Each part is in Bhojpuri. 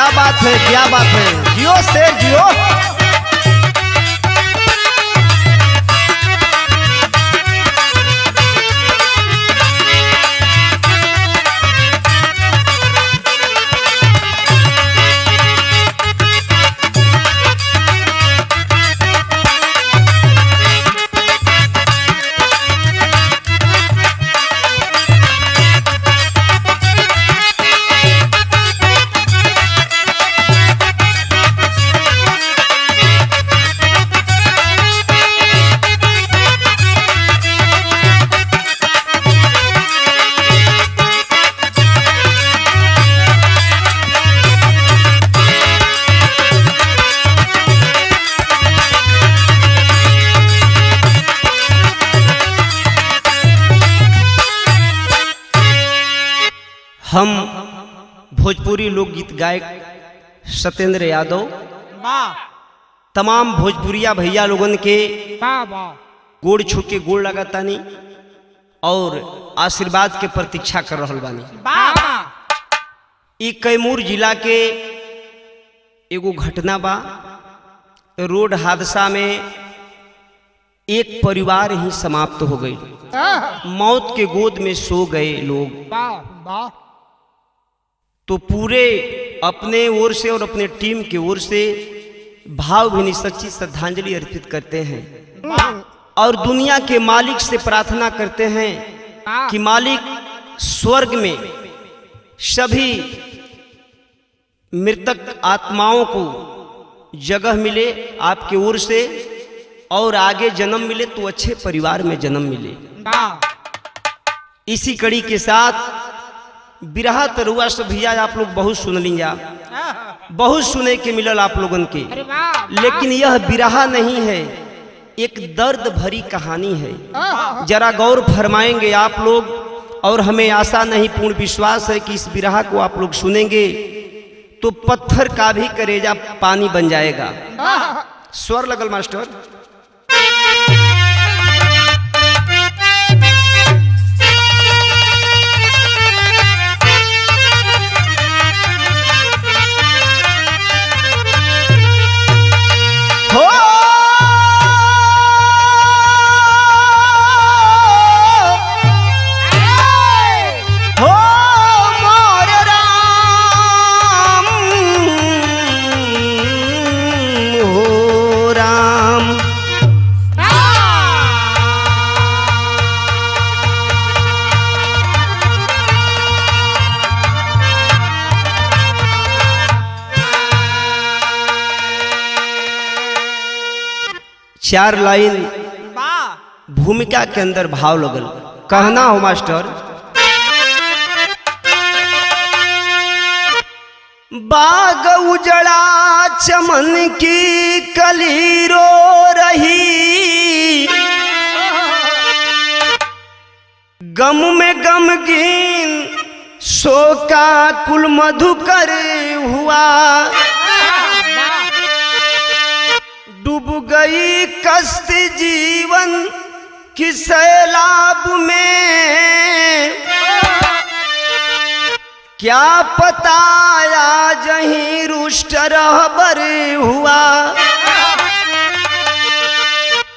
क्या बात है, क्या बात है। जियो शेर जियो। हम भोजपुरी लोकगीत गायक सत्येंद्र यादव तमाम भोजपुरिया भैया लोगन के गोड़ छू के गोड़ लगातानी और आशीर्वाद के प्रतीक्षा कर रहल बानी। ई कैमूर जिला के एगो घटना बा। रोड हादसा में एक परिवार ही समाप्त हो गई। मौत के गोद में सो गए लोग। तो पूरे अपने ओर से और अपने टीम की ओर से भावभीनी सच्ची श्रद्धांजलि अर्पित करते हैं और दुनिया के मालिक से प्रार्थना करते हैं कि मालिक स्वर्ग में सभी मृतक आत्माओं को जगह मिले आपके ओर से और आगे जन्म मिले तो अच्छे परिवार में जन्म मिले। इसी कड़ी के साथ बिरहा तरुआ से भैया आप लोग बहुत सुन लिया, बहुत सुने के मिलल आप लोगन के, लेकिन यह बिरहा नहीं है, एक दर्द भरी कहानी है। जरा गौर फरमाएंगे आप लोग और हमें आशा नहीं पूर्ण विश्वास है कि इस बिरहा को आप लोग सुनेंगे तो पत्थर का भी करेजा पानी बन जाएगा। स्वर लगल मास्टर। चार लाइन भूमिका के अंदर भाव लगल। कहना हो मास्टर। बाग उजड़ा चमन की कली रो रही, गम में गमगीन शोका कुल मधुकर हुआ। डूब गई कश्ती जीवन की सैलाब में, क्या पताया जहीं रुष्ट रहबर हुआ।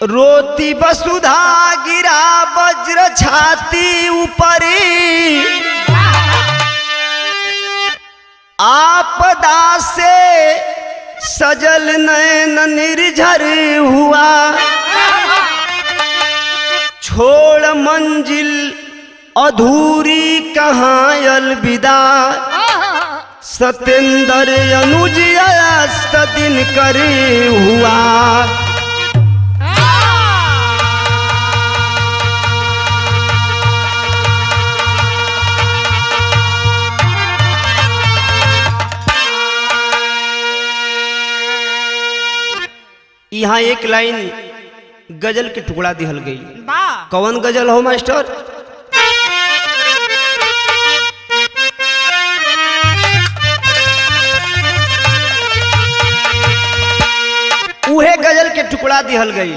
रोती वसुधा गिरा वज्र छाती ऊपरी, आपदा से सजल नैन निर्झर हुआ। छोड़ मंजिल अधूरी कहाँ अलविदा, सत्येंद्र अनुज अस्त दिन कर हुआ। यहाँ एक लाइन गजल के टुकड़ा दिहल गई। कौन गजल हो मास्टर? उहे गजल के टुकड़ा दिहल गई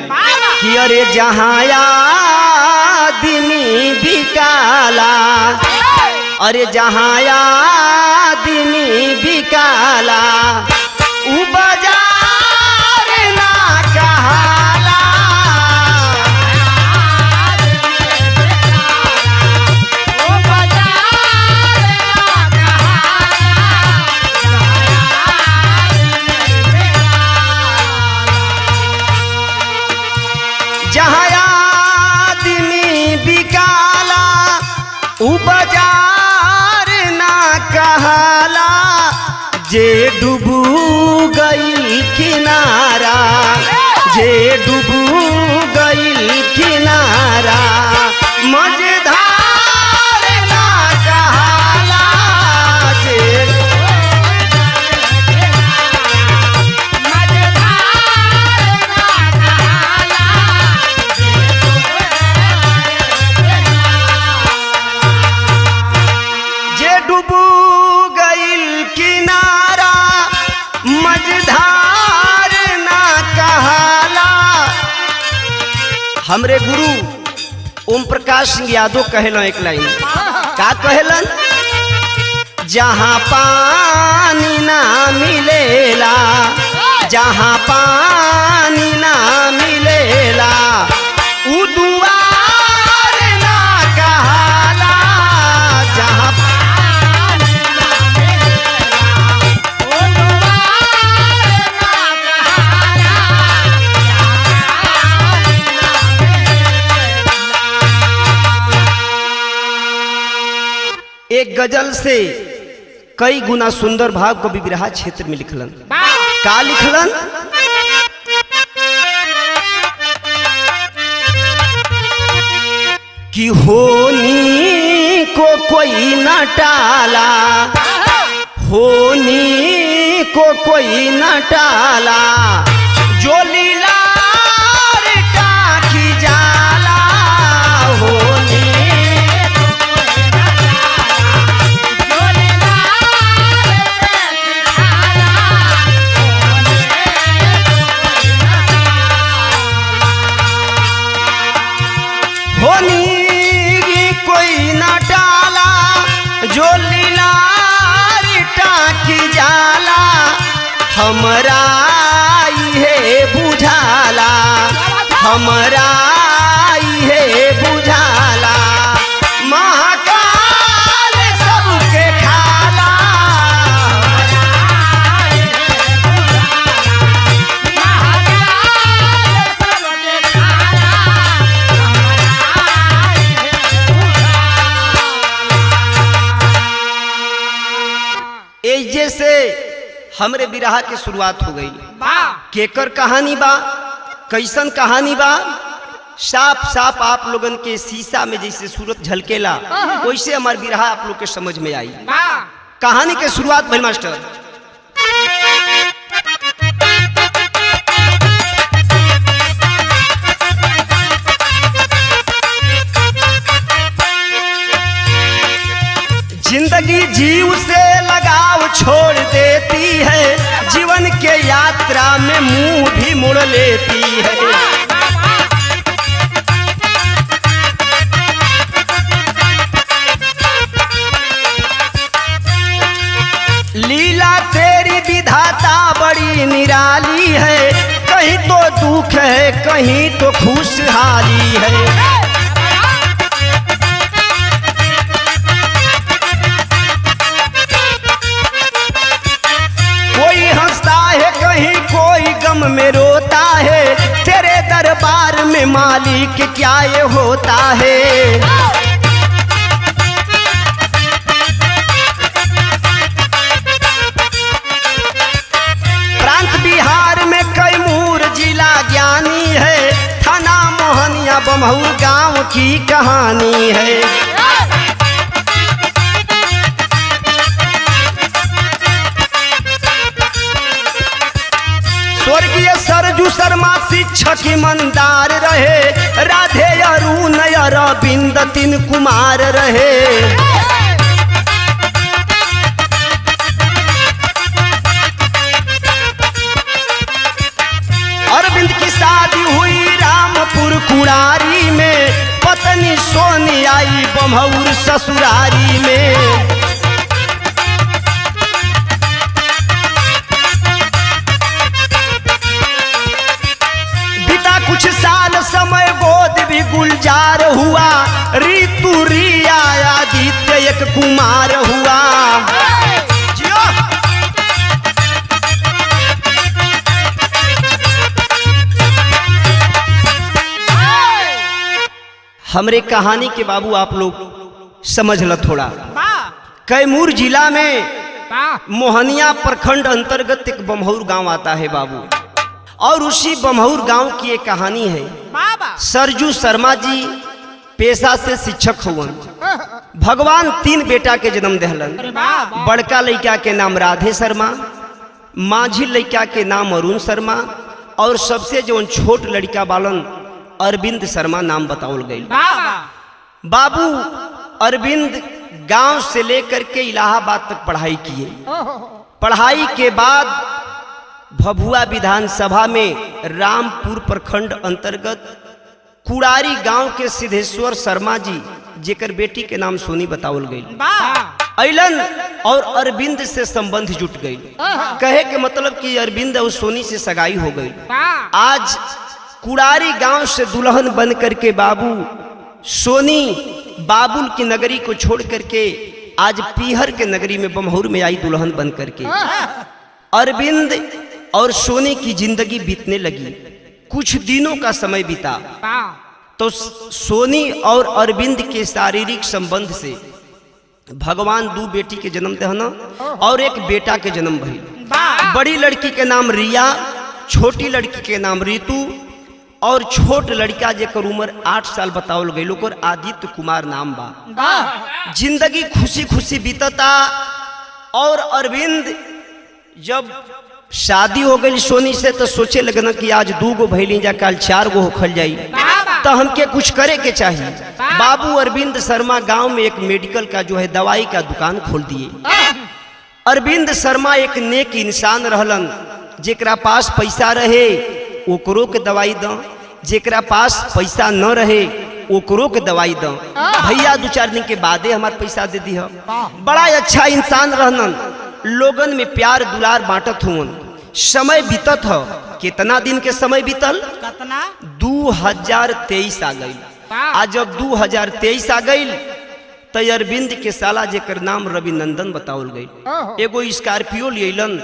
कि अरे जहाँ आदमी भी काला अरे जहाँ आदमी बिकाला उ बाजार ना कहाला। जहाँ आदमी बिकाला उ बाजार ना कहाला। जे डूबू गईल किनारा, जे डूबू गईल किनारा, मझधार ना कहाला। जे डूबू गईल किनारा, मझधार ना कहाला। हमरे गुरु ओम प्रकाश सिंह यादव कहलन एक लाइन, का कहलन? जहाँ पानी ना मिलेला, जहाँ पानी ना मिलेला, उ दुआर ना कहाला। जहाँ एक गजल से कई गुना सुंदर भाव कवि बिरहा क्षेत्र में लिखलन। का लिखलन? कि होनी को कोई न टाला, होनी को कोई न टाला, जो लीलार टाकी जाला। होनी होनी कोई न टाला, जो लीलार टाकी जाला। हमरा इहे बुझाला, हमरा इहे बुझाला, महाकाल सबके खाला। एजे से हमरे बिरहा के शुरुआत हो गई। केकर कहानी बा, कैसन कहानी बा? साफ साफ आप लोगन के शीशा में जैसे सूरत झलकेला वैसे हमार बिरहा आप लोग के समझ में आई। कहानी के शुरुआत भइल मास्टर। जिंदगी जीव से लगाव छोड़ देती है, जीवन के यात्रा में मुंह भी मुड़ लेती है। लीला तेरी विधाता बड़ी निराली है, कहीं तो दुख है कहीं तो खुशहाली है। कहीं कोई गम में रोता है, तेरे दरबार में मालिक क्या ये होता है। प्रांत बिहार में कैमूर जिला ज्ञानी है, थाना मोहनिया बमहू गांव की कहानी है। स्वर्गीय सरजू शर्मा शिक्षक ईमानदार रहे, राधे अरुण अरविंद तीन कुमार रहे। अरविंद की शादी हुई रामपुर कुड़ारी में, पत्नी सोनी आई बम्हौर ससुरारी में। हमरे कहानी के बाबू आप लोग समझ ल थोड़ा। कैमूर जिला में मोहनिया प्रखंड अंतर्गत एक बमहौर गांव आता है बाबू, और उसी बमहौर गांव की एक कहानी है। सरजू शर्मा जी पेशा से शिक्षक हुवन। भगवान 3 बेटा के जन्म दहलन। बड़का लड़का के नाम राधे शर्मा, माझी लड़का के नाम अरुण शर्मा, और सबसे जो छोट लड़का बालन अरविंद शर्मा नाम बतावल गई। बाबू अरविंद गांव से लेकर के इलाहाबाद तक पढ़ाई किए। पढ़ाई के बाद भभुआ विधानसभा में रामपुर प्रखंड अंतर्गत कुड़ारी गांव के सिद्धेश्वर शर्मा जी जेकर बेटी के नाम सोनी बतावल गई अलन, और अरविंद से संबंध जुट गई। कहे के मतलब कि अरविंद और सोनी से सगाई हो गई। आज कुड़ारी गांव से दुल्हन बन करके बाबू सोनी बाबुल की नगरी को छोड़ करके आज पीहर के नगरी में बमहौर में आई दुल्हन बन करके। अरविंद और सोनी की जिंदगी बीतने लगी। कुछ दिनों का समय बीता तो सोनी और अरविंद के शारीरिक संबंध से भगवान 2 बेटी के जन्म दहना और एक बेटा के जन्म भई। बड़ी लड़की के नाम रिया, छोटी लड़की के नाम रितु, और छोट लड़का जेकर उम्र 8 साल बतावल गई ओकर आदित्य कुमार नाम बा। जिंदगी खुशी खुशी बीतता। और अरविंद जब शादी हो गई सोनी से तो सोचे लगना कि आज 2 गो भैली जा, कल 4 गो होखल जाई, तो हमके कुछ करे के चाहिए। बाबू अरविंद शर्मा गांव में एक मेडिकल का जो है दवाई का दुकान खोल दिए। अरविंद शर्मा एक नेक इंसान रहलन, जेकरा पास पैसा रहे ओकरो के दवाई दो, जेकरा पास पैसा न रहे ओकरो के दवाई दो। भैया 2-4 दिन के बादे हमार पैसा दे दी। बड़ा अच्छा इंसान रहलन, लोगन में प्यार दुलार बांटत हुन। समय बीतत हो, कितना दिन के समय बीतल, 2023 आ गई। आज जब 2023 आ गई तो अरविंद के साला जेकर नाम रविनंदन बतावल गई एगो स्कॉर्पियो लेलन,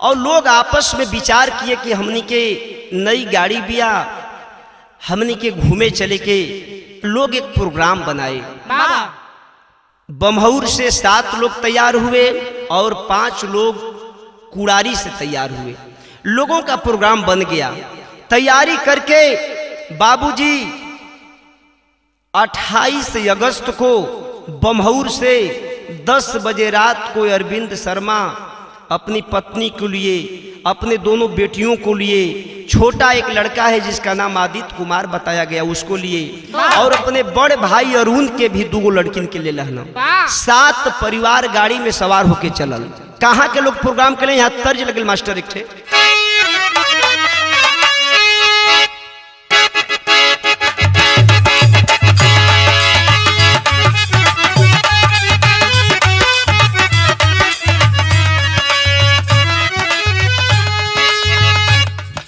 और लोग आपस में विचार किए कि हमनी के नई गाड़ी बिया, हमनी के घूमे चले के। लोग एक प्रोग्राम बनाए। बमहौर से 7 लोग तैयार हुए और 5 लोग कुड़ारी से तैयार हुए। लोगों का प्रोग्राम बन गया। तैयारी करके बाबूजी 28 अगस्त को बमहौर से 10 बजे रात को अरविंद शर्मा अपनी पत्नी के लिए, अपने दोनों बेटियों को लिए, छोटा एक लड़का है जिसका नाम आदित्य कुमार बताया गया उसको लिए, और अपने बड़े भाई अरुण के भी 2 लड़किन के लिए लहना। 7 परिवार गाड़ी में सवार होके चलल। कहाँ के लोग प्रोग्राम के लिए, यहाँ तर्ज लगल मास्टर एक थे।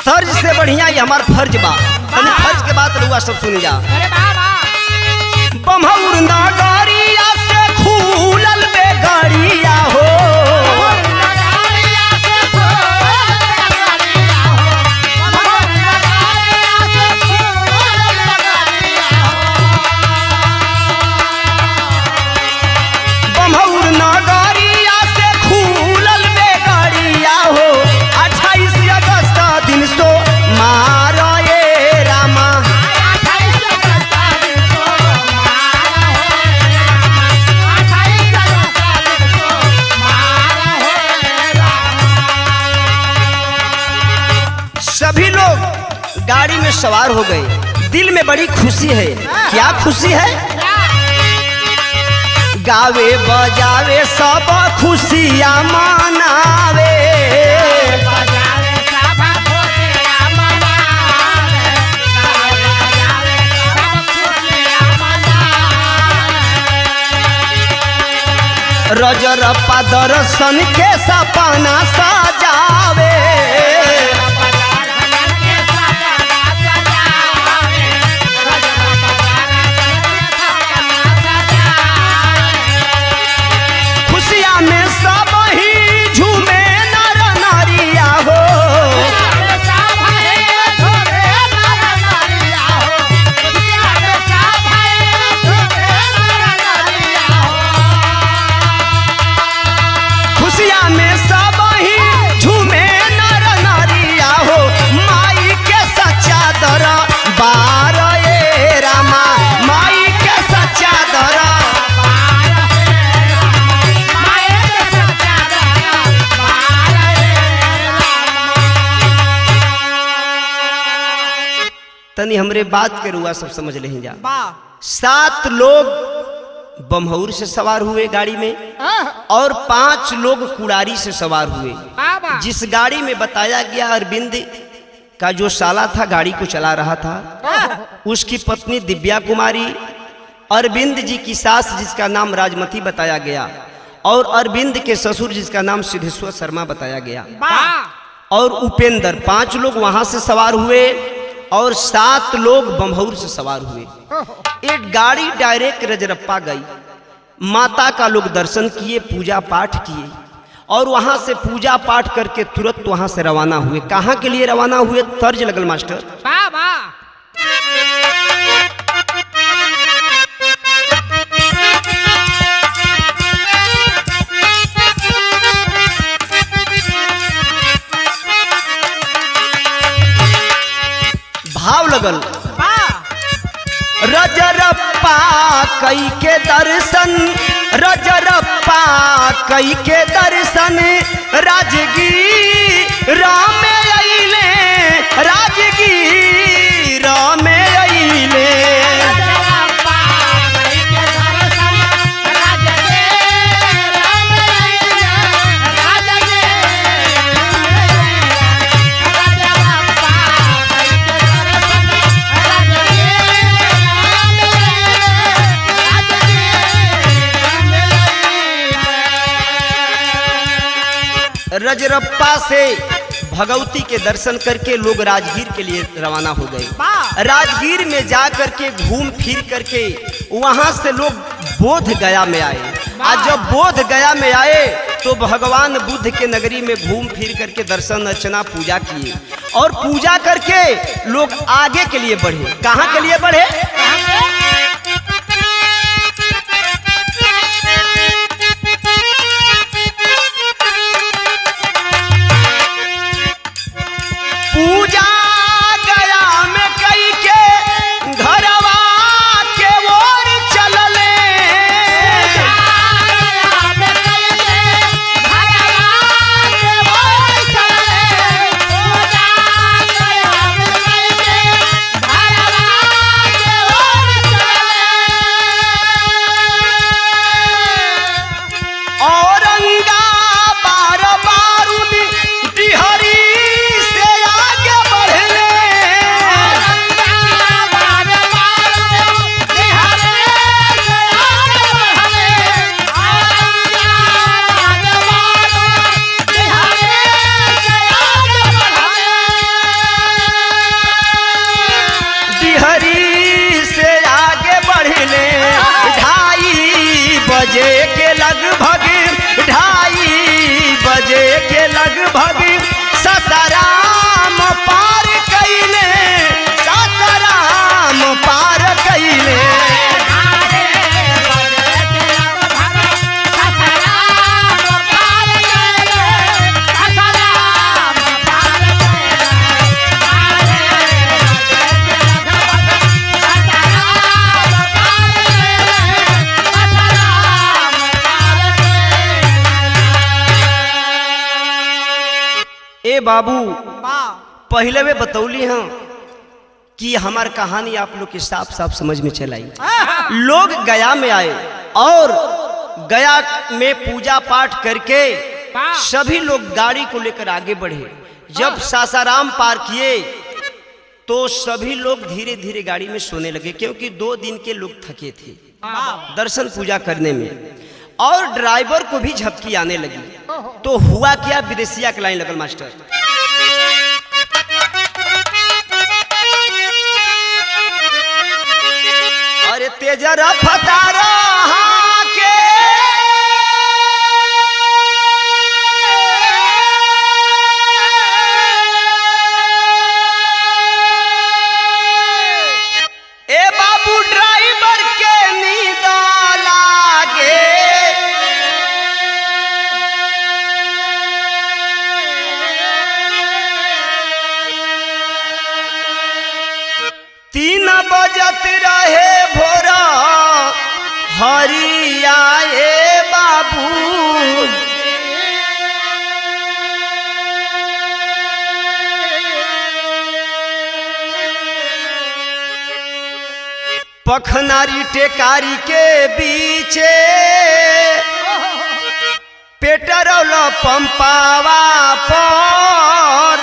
फर्ज से बढ़िया ये हमार फर्ज बा। फर्ज के बात रुआ सब सुनी जा। बमहौर नगरिया से खुलल बेगड़िया हो, बमहौर नगरिया से खुलल बेगड़िया हो। 28 अगस्त दिन सो मारो ये रामा, सभी लोग गाड़ी में सवार हो गए। दिल में बड़ी खुशी है। क्या खुशी है? गावे बजावे सब खुशियाँ मनावे, रजरप्पा दर्शन के सपना सजावे, खुशियाँ में सब ही झूमे नर नारिया हो। तनी हमरे बात के रुआ सब समझ ले जा। 7 लोग बमहौर से सवार हुए गाड़ी में और 5 लोग कुड़ारी से सवार हुए। जिस गाड़ी में बताया गया अरविंद का जो साला था गाड़ी को चला रहा था, उसकी पत्नी दिव्या कुमारी, अरविंद जी की सास जिसका नाम राजमती बताया गया, और अरविंद के ससुर जिसका नाम सिद्धेश्वर शर्मा बताया गया, और उपेंद्र। 5 लोग वहां से सवार हुए और 7 लोग बमहौर से सवार हुए। एक गाड़ी डायरेक्ट रजरप्पा गई। माता का लोग दर्शन किए, पूजा पाठ किए, और वहां से पूजा पाठ करके तुरंत वहां से रवाना हुए। कहां के लिए रवाना हुए? तर्ज लगल मास्टर। भाव लगल। रजरप्पा कई के दर्शन, रजरप्पा कई के दर्शन, राजगीर राम अइले, राजगीर राम अइले। रजरप्पा से भगवती के दर्शन करके लोग राजगीर के लिए रवाना हो गए। राजगीर में जा करके घूम फिर करके वहां से लोग बोध गया में आए। आज जब बोध गया में आए तो भगवान बुद्ध के नगरी में घूम फिर करके दर्शन अर्चना पूजा किए, और पूजा करके लोग आगे के लिए बढ़े। कहां के लिए बढ़े? पूजा गया में कई के घरवा के ओर चलले, औरंगाबाद बारूद डिहरी बजे के लगभग 2:30 बजे के लगभग सासाराम पार कैले, सासाराम पार कैले। ए बाबू, पहले वे बतौली हैं कि हमार कहानी आप लोग के साफ साफ समझ में चलाई। लोग गया में आए और गया में पूजा पाठ करके सभी लोग गाड़ी को लेकर आगे बढ़े। जब सासाराम पार किए तो सभी लोग धीरे धीरे गाड़ी में सोने लगे, क्योंकि 2 दिन के लोग थके थे दर्शन पूजा करने में, और ड्राइवर को भी झपकी आने लगी। तो हुआ क्या? विदेशिया के लाइन लगल मास्टर। अरे तेज रफ्तार के ए बाबू ड्राइवर के नींद लागे, तीन बजत रहे भोरा पखनारी टेकारी के बीचे पेट्रोल पंपावा पर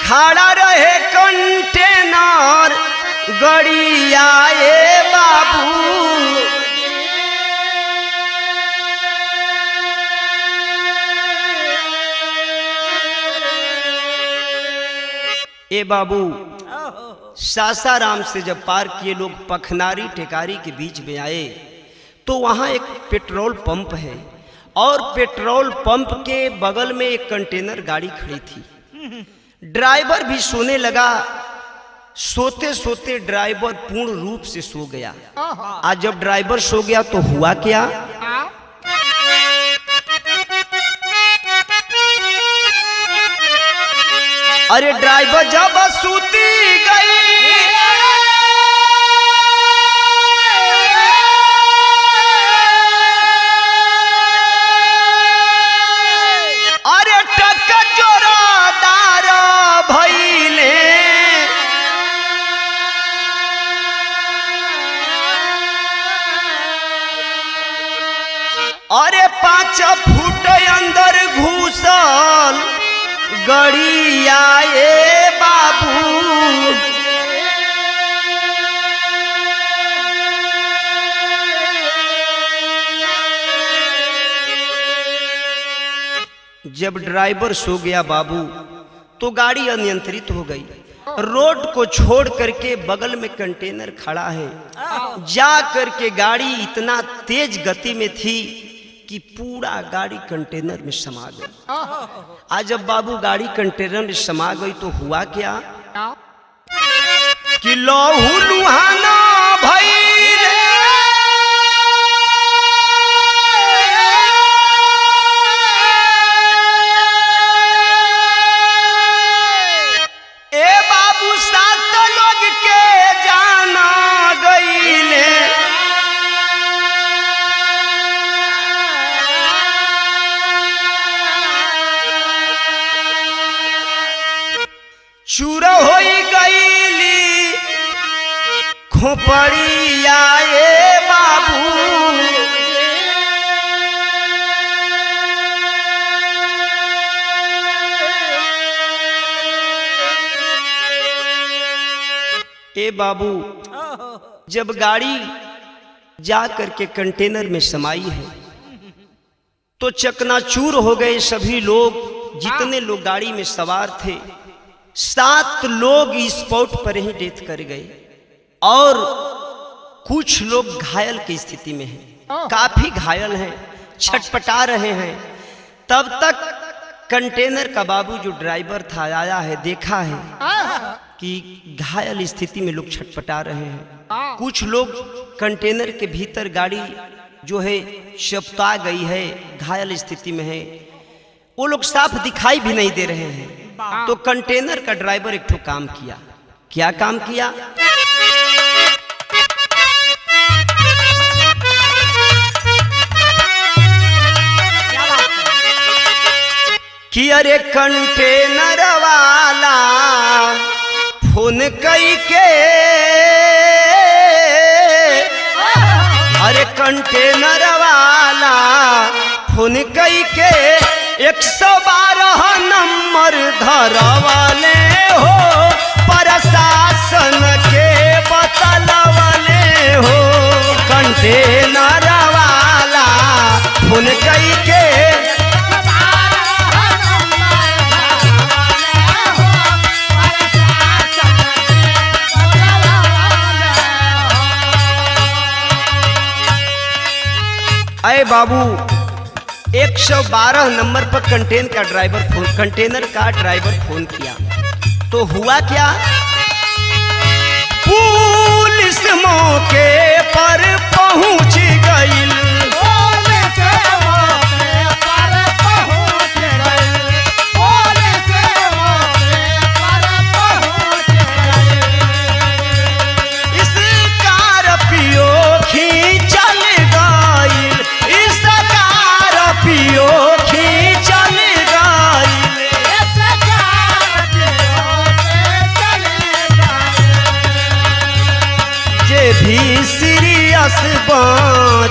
खड़ा रहे कंटेनर गड़िया ए बाबू। ए बाबू सासाराम से जब पार किए लोग पखनारी टेकारी के बीच में आए तो वहाँ एक पेट्रोल पंप है और पेट्रोल पंप के बगल में एक कंटेनर गाड़ी खड़ी थी। ड्राइवर भी सोने लगा। सोते सोते ड्राइवर पूर्ण रूप से सो गया। आज जब ड्राइवर सो गया तो हुआ क्या? अरे ड्राइवर जब सूती गई अरे टक्कर जोरदार भइले अरे 5 फुट अंदर घुसल गड़िया ए बाबू। जब ड्राइवर सो गया बाबू तो गाड़ी अनियंत्रित हो गई। रोड को छोड़ करके बगल में कंटेनर खड़ा है। जा करके गाड़ी इतना तेज गति में थी कि पूरा गाड़ी कंटेनर में समा गई। आज जब बाबू गाड़ी कंटेनर में समा गई तो हुआ क्या कि लहू लुहाना भइले ए बाबू 7 लोग के जाना गईले। चूर हो गईली खोपड़िया ए बाबू। ए बाबू जब गाड़ी जा करके कंटेनर में समाई है तो चकनाचूर हो गए सभी लोग। जितने लोग गाड़ी में सवार थे 7 लोग स्पॉट पर ही डेथ कर गए और कुछ लोग घायल की स्थिति में हैं। काफी घायल हैं, छटपटा रहे हैं। तब तक कंटेनर का बाबू जो ड्राइवर था आया है, देखा है कि घायल स्थिति में लोग छटपटा रहे हैं। कुछ लोग कंटेनर के भीतर गाड़ी जो है चपटा गई है, घायल स्थिति में है। वो लोग साफ दिखाई भी नहीं दे रहे हैं। तो कंटेनर का ड्राइवर एक ठो काम किया। क्या काम किया कि अरे कंटेनर वाला फोन कई के अरे कंटेनर वाला फोन कई के 112 नंबर धरवाले हो प्रशासन के बतलवाले हो। कंटेनर वाला फोन कई के अरे बाबू 112 नंबर पर कंटेनर का ड्राइवर फोन किया तो हुआ क्या? पुलिस मौके पर पहुंच गई।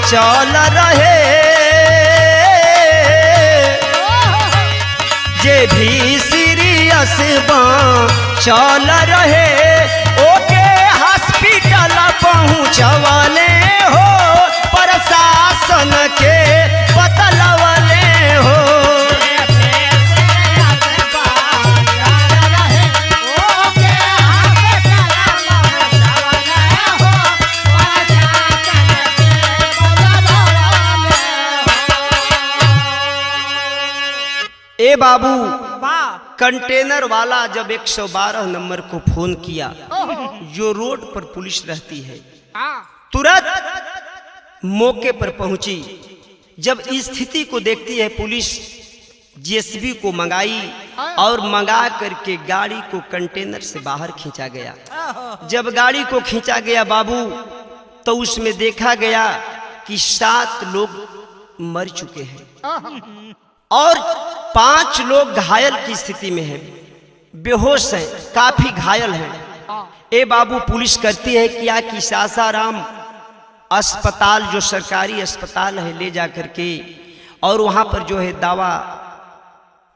चल रहे, जे भी सीरियस चल रहे ओके हॉस्पिटल पहुँचवले हो, प्रशासन के बतलवले हो। ए बाबू, कंटेनर वाला जब 112 नंबर को फोन किया, जो रोड पर पुलिस रहती है, तुरंत मौके पर पहुंची। जब इस स्थिति को देखती है पुलिस, जेसीबी को मंगाई और मंगा करके गाड़ी को कंटेनर से बाहर खींचा गया। जब गाड़ी को खींचा गया बाबू, तो उसमें देखा गया कि 7 लोग मर चुके हैं और 5 लोग घायल की स्थिति में हैं, बेहोश हैं, काफी घायल हैं। ए बाबू, पुलिस करती है क्या कि सासाराम अस्पताल, जो सरकारी अस्पताल है, ले जा करके और वहां पर जो है दवा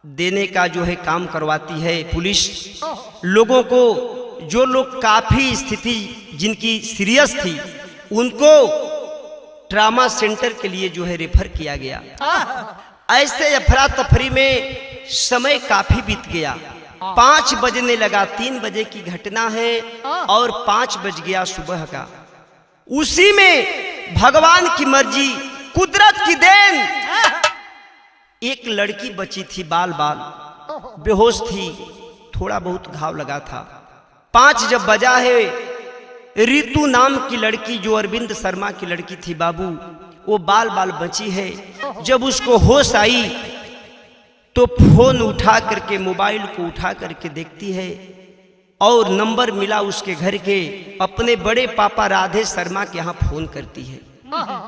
देने का जो है काम करवाती है पुलिस। लोगों को, जो लोग काफी स्थिति जिनकी सीरियस थी, उनको ट्रामा सेंटर के लिए जो है रेफर किया गया। ऐसे अफरा तफरी में समय काफी बीत गया। 5 बजने लगा, 3 बजे की घटना है और 5 बज गया सुबह का। उसी में भगवान की मर्जी, कुदरत की देन, एक लड़की बची थी, बाल बेहोश थी, थोड़ा बहुत घाव लगा था। 5 जब बजा है, रितु नाम की लड़की, जो अरविंद शर्मा की लड़की थी बाबू, वो बाल बची है। जब उसको होश आई तो फोन उठा करके, मोबाइल को उठा करके देखती है और नंबर मिला उसके घर के, अपने बड़े पापा राधे शर्मा के यहाँ फोन करती है।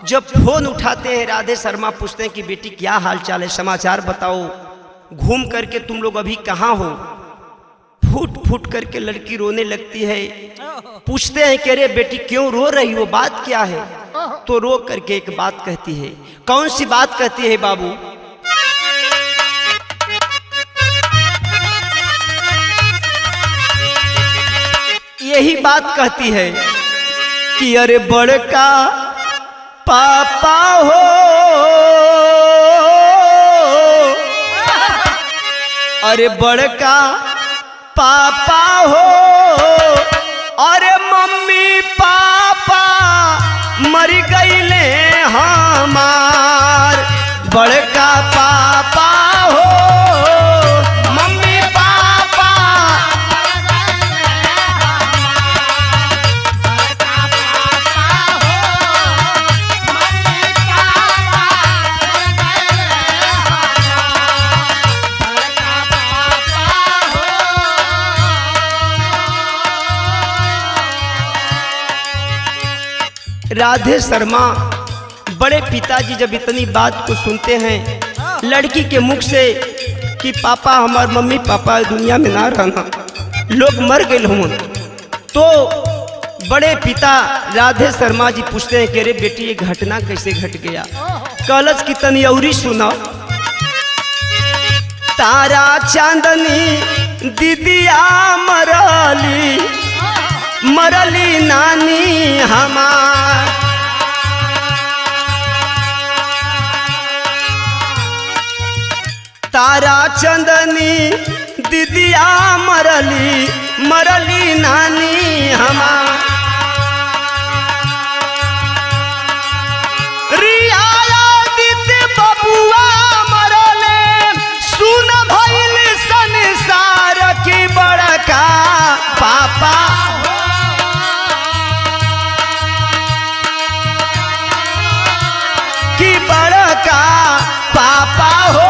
जब फोन उठाते हैं, राधे शर्मा पूछते हैं कि बेटी क्या हाल चाल है, समाचार बताओ, घूम करके तुम लोग अभी कहाँ हो। फूट फूट करके लड़की रोने लगती है। पूछते हैं कि अरे बेटी क्यों रो रही हो, बात क्या है? तो रो करके एक बात कहती है। कौन सी बात कहती है बाबू? यही बात कहती है कि अरे बड़का पापा हो, अरे बड़का पापा हो, अरे मम्मी पापा मर गईले हमार। बड़का पापा हो, मम्मी पापा राधे शर्मा बड़े पिताजी जब इतनी बात को सुनते हैं लड़की के मुख से कि पापा हमार मम्मी पापा दुनिया में ना रहना, लोग मर गए हों, तो बड़े पिता राधे शर्मा जी पूछते हैं कि अरे बेटी ये घटना कैसे घट गया? कलश की तनी औरी सुना। तारा चांदनी दीदिया मरली नानी हमार। तारा चंदनी दीदिया मरली नानी हमार। रियाया दीदी बबुआ मरले, सुन भइल संसार की बड़का पापा। की बड़का पापा हो,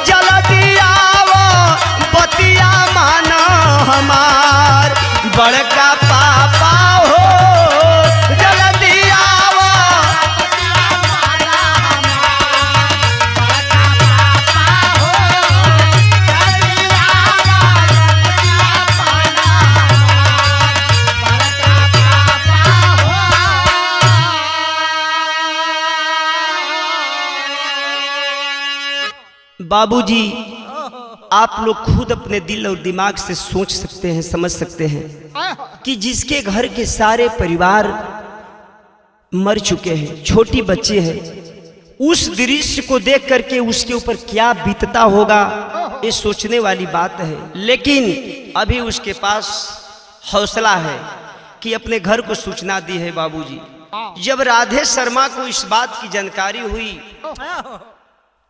जल्दी आओ बतिया मानो हमार। बड़का पापा बाबूजी, आप लोग खुद अपने दिल और दिमाग से सोच सकते हैं, समझ सकते हैं कि जिसके घर के सारे परिवार मर चुके हैं, छोटी बच्चे हैं, उस दृश्य को देख करके उसके ऊपर क्या बीतता होगा, ये सोचने वाली बात है। लेकिन अभी उसके पास हौसला है कि अपने घर को सूचना दी है। बाबूजी, जब राधे शर्मा को इस बात की जानकारी हुई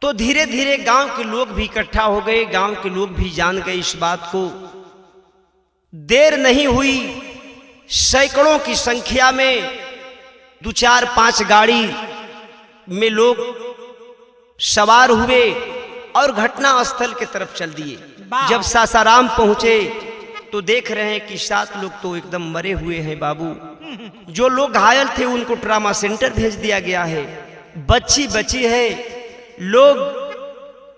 तो धीरे धीरे गांव के लोग भी इकट्ठा हो गए, गांव के लोग भी जान गए इस बात को। देर नहीं हुई, सैकड़ों की संख्या में 2, 4, 5 गाड़ी में लोग सवार हुए और घटना स्थल की तरफ चल दिए। जब सासाराम पहुंचे तो देख रहे हैं कि 7 लोग तो एकदम मरे हुए हैं बाबू। जो लोग घायल थे उनको ट्रामा सेंटर भेज दिया गया है। बच्ची बची है। लोग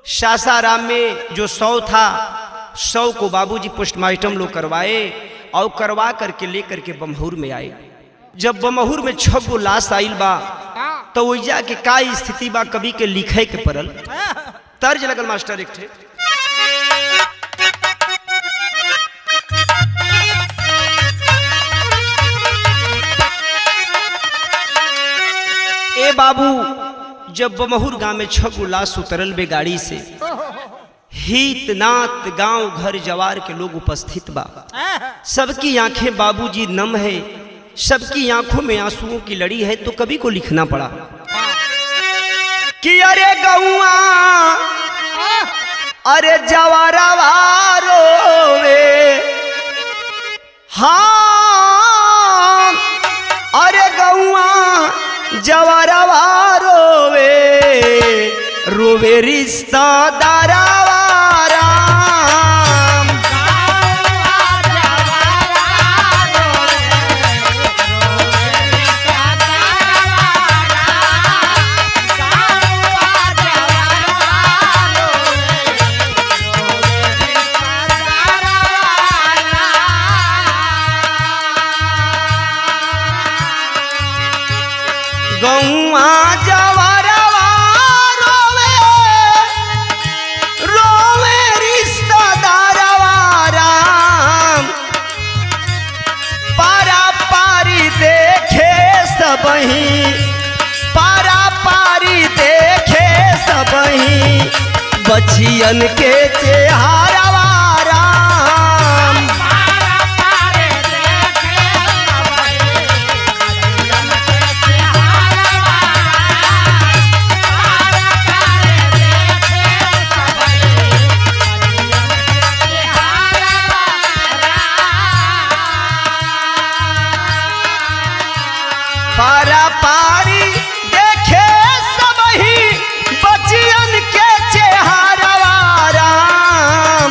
सासाराम में जो 100 था, 100 को बाबूजी पोस्टमार्टम लोग करवाए और करवा करके लेकर के बमहूर में आए। जब बमहूर में 6 गो लाश आइल बा तो वैजा के का स्थिति बा कवि के लिखे के पड़ल। तर्ज लगल मास्टर एक थे। ए बाबू, जब बमहूर गांव में 6 गो लाश उतरल बे गाड़ी से, हित नात गांव घर जवार के लोग उपस्थित बा। सबकी आंखें बाबूजी नम है, सबकी आंखों में आंसुओं की लड़ी है। तो कवि को लिखना पड़ा कि अरे गौआ अरे जवारवा रोवे, हाँ अरे गौआ जवारवा रोवे, रोवे रिश्तेदारवा राम। गौआ जवारवा रोवे, रोवे रिश्तेदारवा राम। पारा पारी देखे सबही, पारा पारी देखे सबही, बचियन के चेहरवा राम। पारा पारी देखे सबही, बचियन के चेहरवा राम।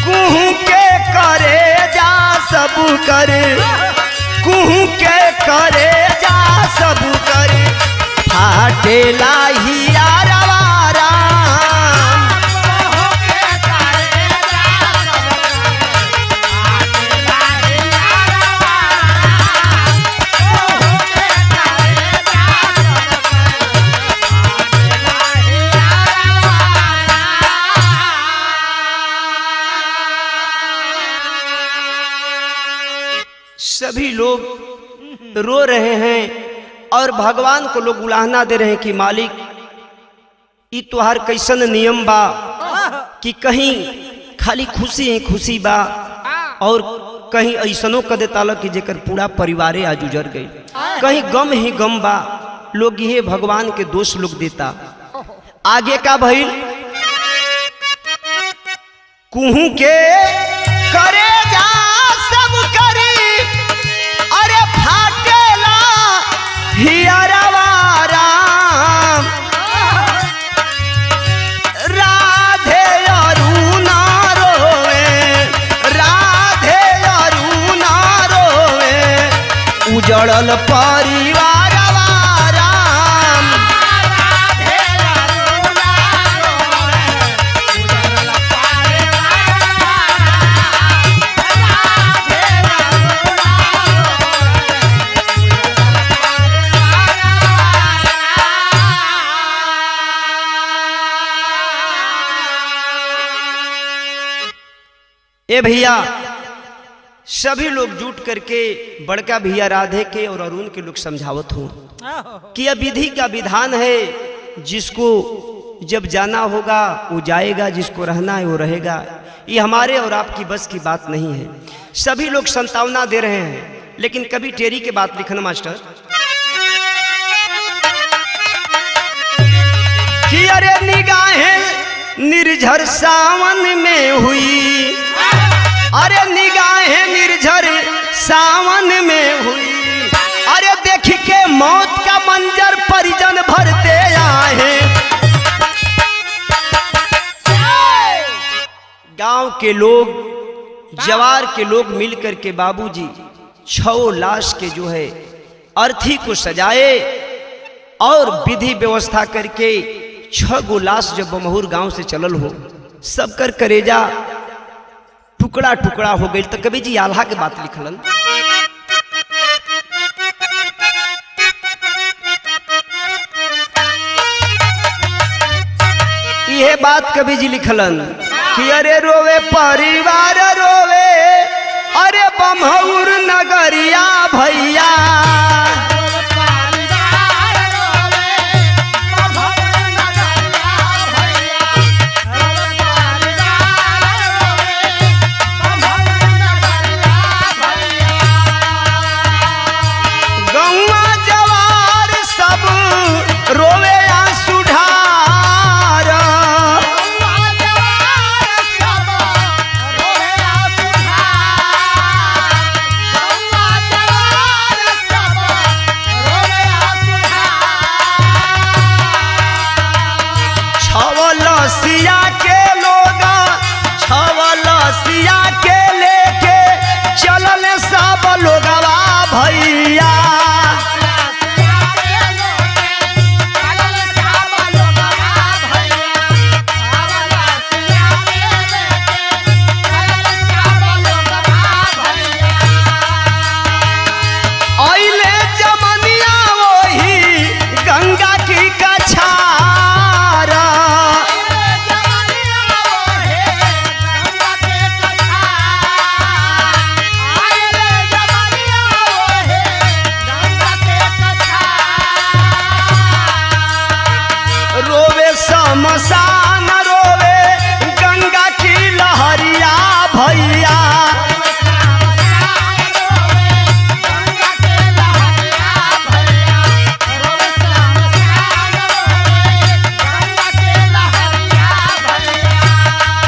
कुहू के करे जा सब करे, कुहू के करे जा सब करे, फाटेला हियारवा राम। सभी लोग रो रहे हैं और भगवान को लोग उलाहना दे रहे हैं कि मालिक, ई तोहार कैसन नियम बा कि कहीं खाली खुशी ही खुशी बा और कहीं ऐसनो कर देता कि जेकर पूरा परिवारे आज उजर गए, कहीं गम ही गम बा। लोग ये भगवान के दोष लोग देता। आगे का भइल, कुहू के करे जा सब करी, अरे फाटेला हियरवा राम। राधे अरुणा रोवे, राधे अरुणा रोवे, उजड़ल परिवारवा राम। ए भैया सभी लोग जुट करके बड़का भैया राधे के और अरुण के लोग समझावत हूँ कि यह विधि का विधान है, जिसको जब जाना होगा वो जाएगा, जिसको रहना है वो रहेगा। ये हमारे और आपकी बस की बात नहीं है। सभी लोग संतावना दे रहे हैं, लेकिन कभी टेरी के बात लिखना मास्टर कि अरे निगाहें निर्झर सावन में हुई, अरे निगाहें निर्झर सावन में हुई, अरे देख के मौत का मंजर परिजन भरते आए। गांव के लोग, जवार के लोग मिलकर के बाबूजी 6 लाश के जो है अर्थी को सजाए और विधि व्यवस्था करके 6 लाश जब बमहुर गांव से चलल हो, सबकर करेजा टुकड़ा टुकड़ा हो गई। तो कवि जी आल्हा के बात लिखलन यह बात कवि जी लिखलन कि अरे रोवे परिवार रोवे, अरे बमहुर नगरिया भैया, रोवे आंसू ढार, छवलसिया के लोग छवलसिया के लेके चलल सब लोगवा भैया, मसान रोवे गंगा की लहरिया भैया,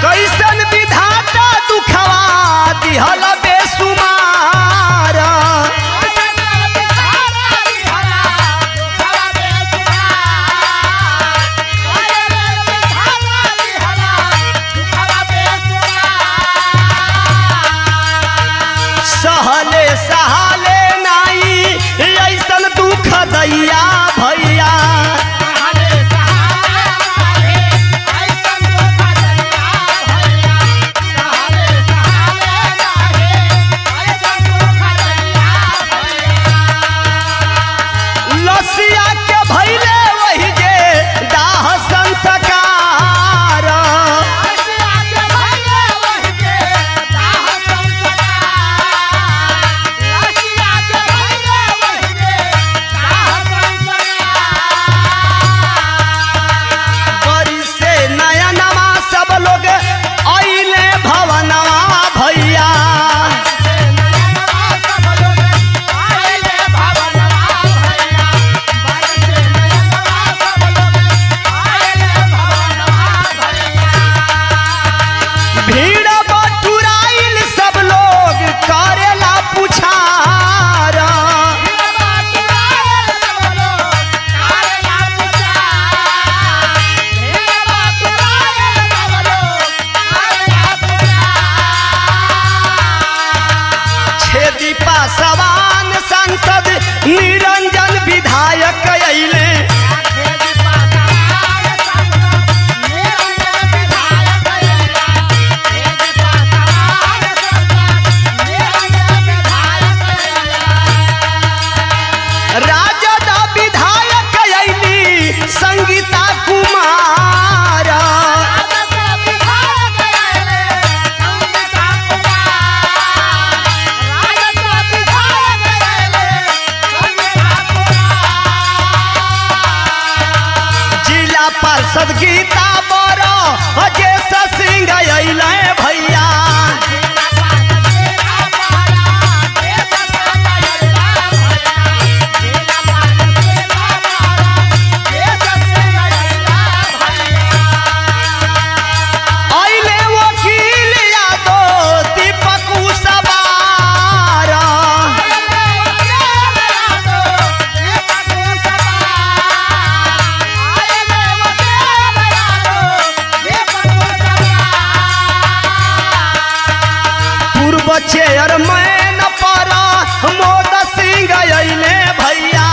कैसन विधाता दुखवा दिहल बेसुमार, सहले सहाले नाई ऐसन दुख दैया भैया, लसिया के भैले वही जे दाह संस्कार, सवान सांसद निरंजन विधायक अइले, राजद विधायक अइली संगीता कुमार, पार्षद गीता बरो अजय सिंह अइले भैया। चेयरमैन पारा मोद सिंह अइले भैया।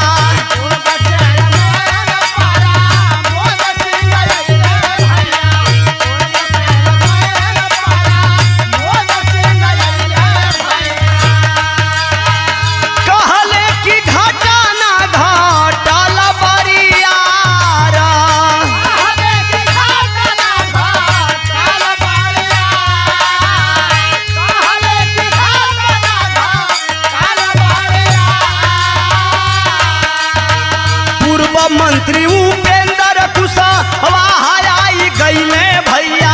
कहले कि घाटा ना घाटल बरियारा। मंत्री उपेंद्र कुशवाहा आई गइले भैया।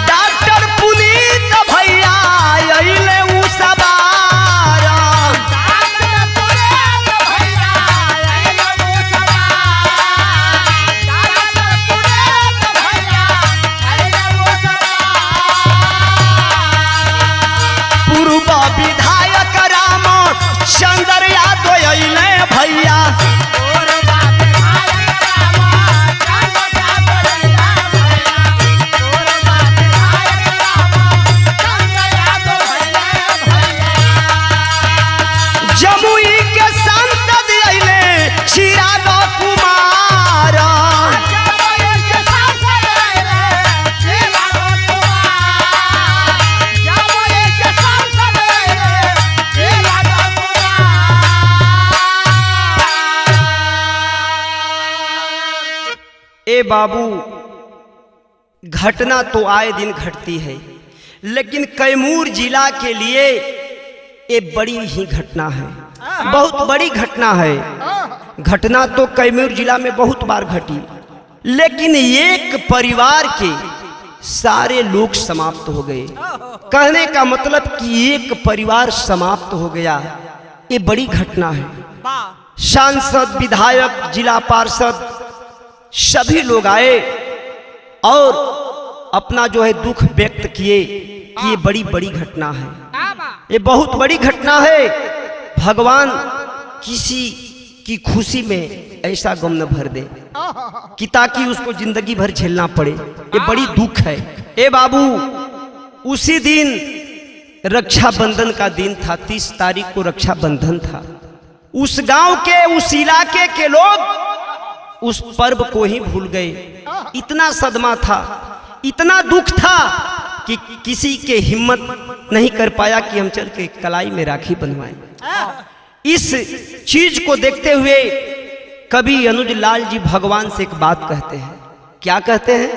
डॉक्टर पुनीत भैया अइले उ सवारा। विधायक राम चंद्र यादव अइले भैया। जमुई के सांसद अइले चिराग कुमार। ए बाबू, घटना तो आए दिन घटती है, लेकिन कैमूर जिला के लिए ये बड़ी ही घटना है, बहुत बड़ी घटना है। घटना तो कैमूर जिला में बहुत बार घटी, लेकिन एक परिवार के सारे लोग समाप्त हो गए। कहने का मतलब कि एक परिवार समाप्त हो गया, ये बड़ी घटना है। सांसद, विधायक, जिला पार्षद सभी लोग आए और अपना जो है दुख व्यक्त किए कि ये बड़ी बड़ी घटना है, ये बहुत बड़ी घटना है। भगवान किसी की खुशी में ऐसा गम न भर दे कि ताकि उसको जिंदगी भर झेलना पड़े, ये बड़ी दुख है। ए बाबू, उसी दिन रक्षाबंधन का दिन था, 30 तारीख को रक्षाबंधन था। उस गांव के, उस इलाके के लोग उस पर्व को ही भूल गए। इतना सदमा था, इतना दुख था कि किसी के हिम्मत नहीं कर पाया कि हम चल के कलाई में राखी बनवाएं। इस चीज को देखते हुए कवि अनुज लाल जी भगवान से एक बात कहते हैं। क्या कहते हैं?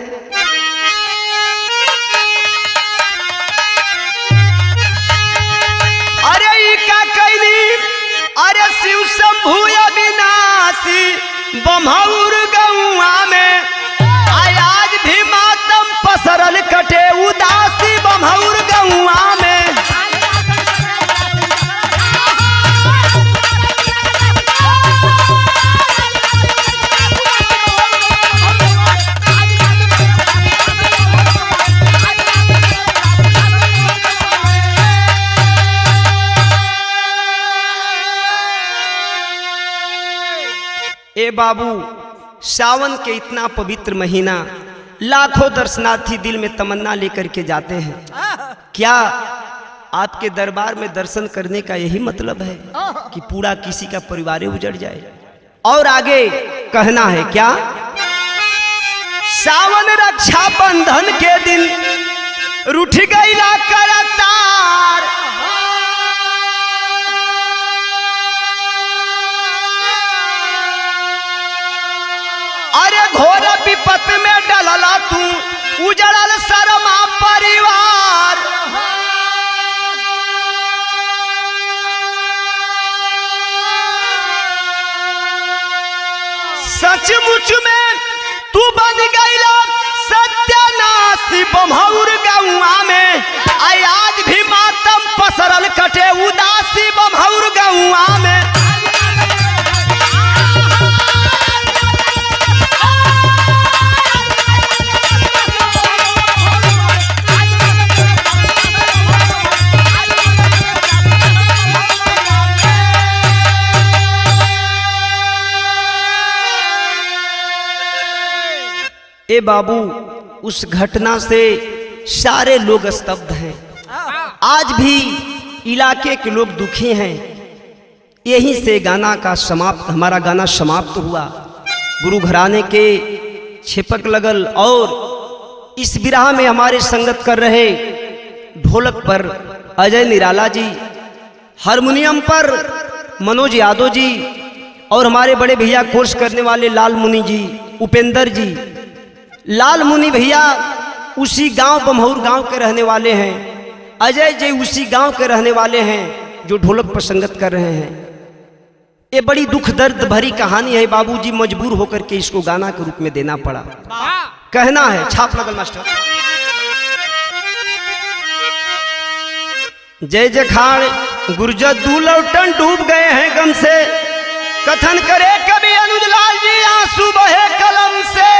अरे का कैली, अरे शिव शंभु अविनाशी बम्हौर गौआ में आज भी मातम पसरल कटे उदासी बम्हौर गौआ में। ए बाबू, सावन के इतना पवित्र महीना, लाखों दर्शनार्थी दिल में तमन्ना लेकर के जाते हैं। क्या आपके दरबार में दर्शन करने का यही मतलब है कि पूरा किसी का परिवार उजड़ जाए? और आगे कहना है क्या? सावन रक्षा बंधन के दिन रूठ गईला करतार, अरे घोर विपत में डलला तू उजड़ल शर्मा परिवार। सचमुच में तू बन गईला सत्यानाशी बम्हौर गौआ में। आज भी मातम पसरल कटे उदासी बम्हौर गौआ में। ए बाबू, उस घटना से सारे लोग स्तब्ध हैं। आज भी इलाके के लोग दुखी हैं। यहीं से गाना का समाप्त, हमारा गाना समाप्त हुआ। गुरु घराने के छिपक लगल और इस विरह में हमारे संगत कर रहे ढोलक पर अजय निराला जी, हारमोनियम पर मनोज यादव जी और हमारे बड़े भैया कोर्स करने वाले लाल मुनि जी, उपेंद्र जी। लाल मुनि भैया उसी गांव बम्हौर गांव के रहने वाले हैं। अजय जी उसी गांव के रहने वाले हैं जो ढोलक पर संगत कर रहे हैं। ये बड़ी दुख दर्द भरी कहानी है बाबूजी, मजबूर होकर के इसको गाना के रूप में देना पड़ा। कहना है, छाप लगल मास्टर। जय जखाड़ गुरजत दूलौटन डूब गए हैं गम से। कथन करे कभी अनुज लाल जी आंसू बहे कलम से।